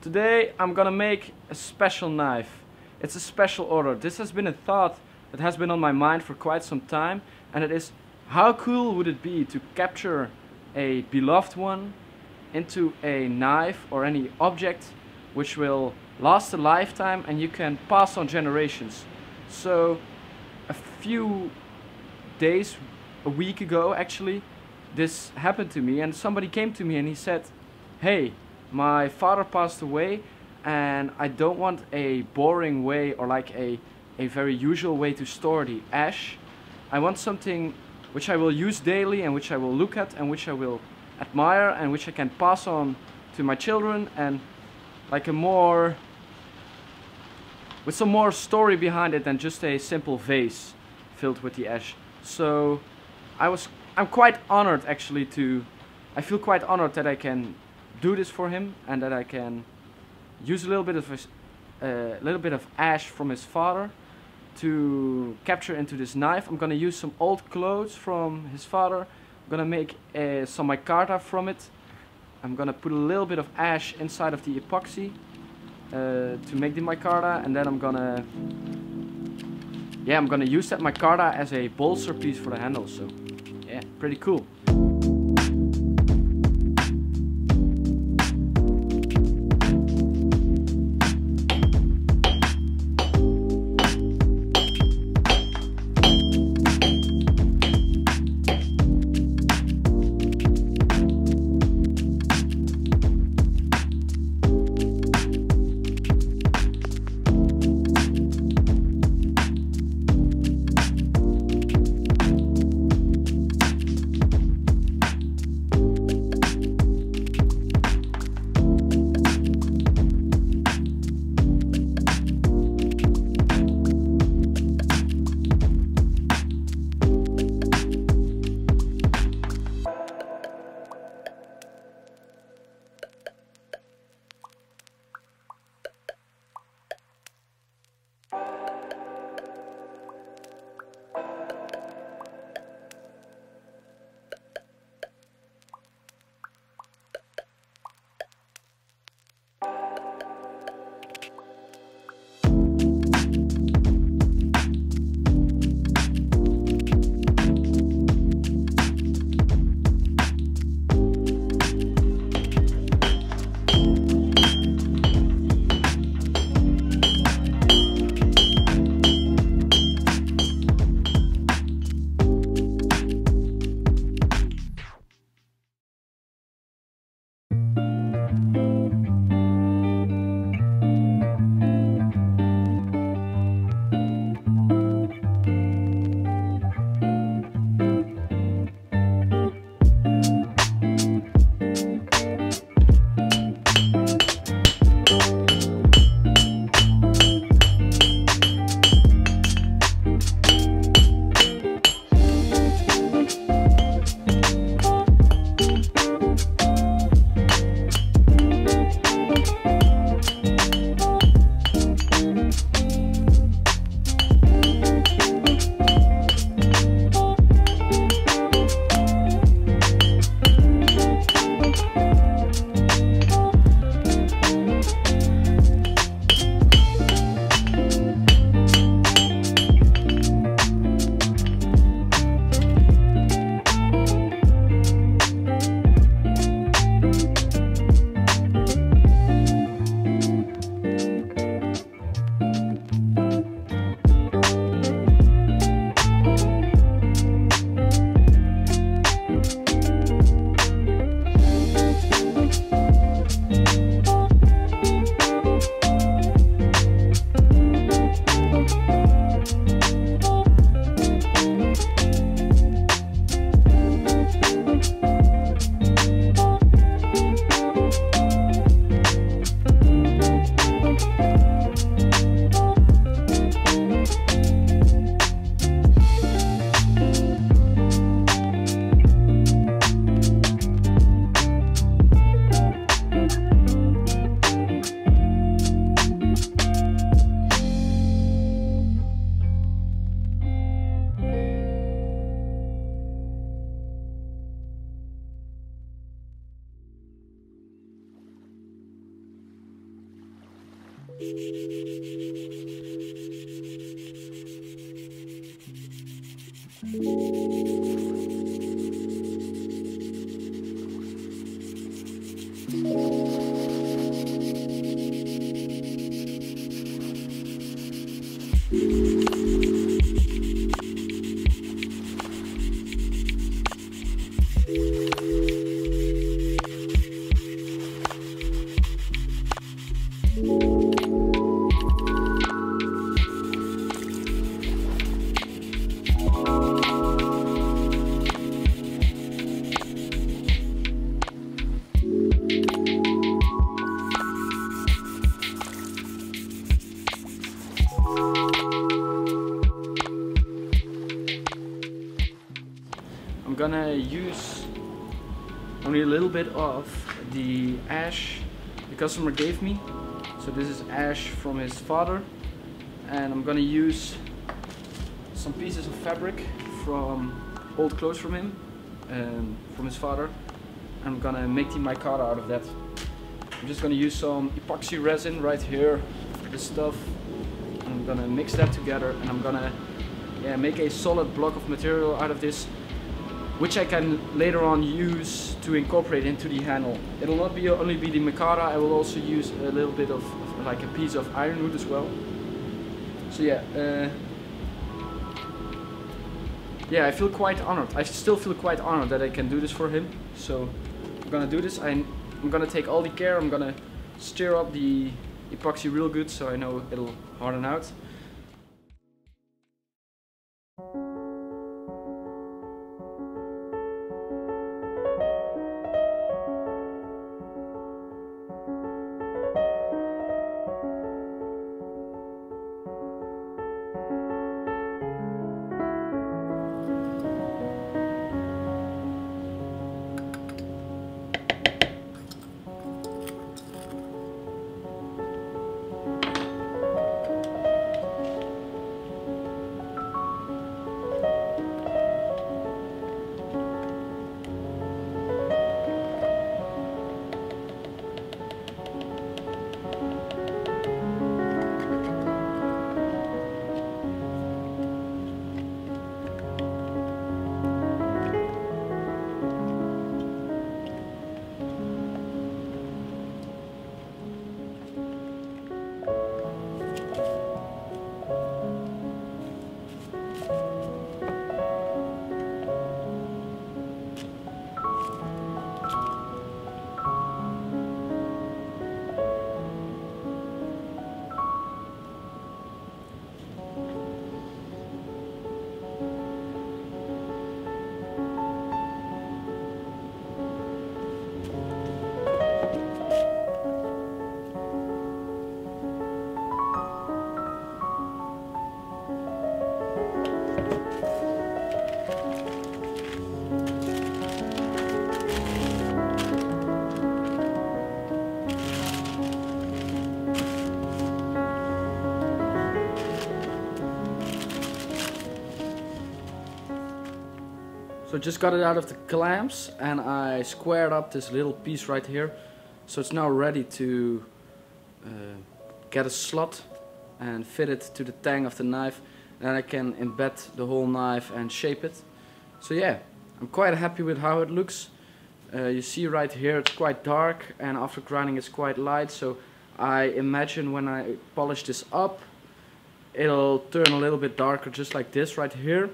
Today I'm gonna make a special knife. It's a special order. This has been a thought that has been on my mind for quite some time, and it is, how cool would it be to capture a beloved one into a knife or any object which will last a lifetime and you can pass on generations. So a few days, a week ago actually, this happened to me, and somebody came to me and he said, hey, my father passed away and I don't want a boring way or like a very usual way to store the ash. I want something which I will use daily and which I will look at and which I will admire and which I can pass on to my children, and like with some more story behind it than just a simple vase filled with the ash. So I'm quite honored actually I feel quite honored that I can do this for him and that I can use a little bit of ash from his father to capture into this knife. I'm gonna use some old clothes from his father. I'm gonna make some micarta from it. I'm gonna put a little bit of ash inside of the epoxy to make the micarta, and then I'm gonna use that micarta as a bolster piece for the handle. So yeah, pretty cool. I'm gonna use only a little bit of the ash the customer gave me. So this is ash from his father, and I'm gonna use some pieces of fabric from old clothes from him and from his father. I'm gonna make the micarta out of that. I'm just gonna use some epoxy resin right here, this stuff. I'm gonna mix that together, and I'm gonna make a solid block of material out of this, which I can later on use to incorporate into the handle. It'll not be only be the micarta, I will also use a little bit of like a piece of ironwood as well. So I feel quite honored. I still feel quite honored that I can do this for him. So I'm gonna do this. I'm gonna take all the care. I'm gonna stir up the epoxy real good so I know it'll harden out. So just got it out of the clamps, and I squared up this little piece right here. So it's now ready to get a slot and fit it to the tang of the knife. And I can embed the whole knife and shape it. So yeah, I'm quite happy with how it looks. You see right here it's quite dark, and after grinding it's quite light. So I imagine when I polish this up, it'll turn a little bit darker, just like this right here.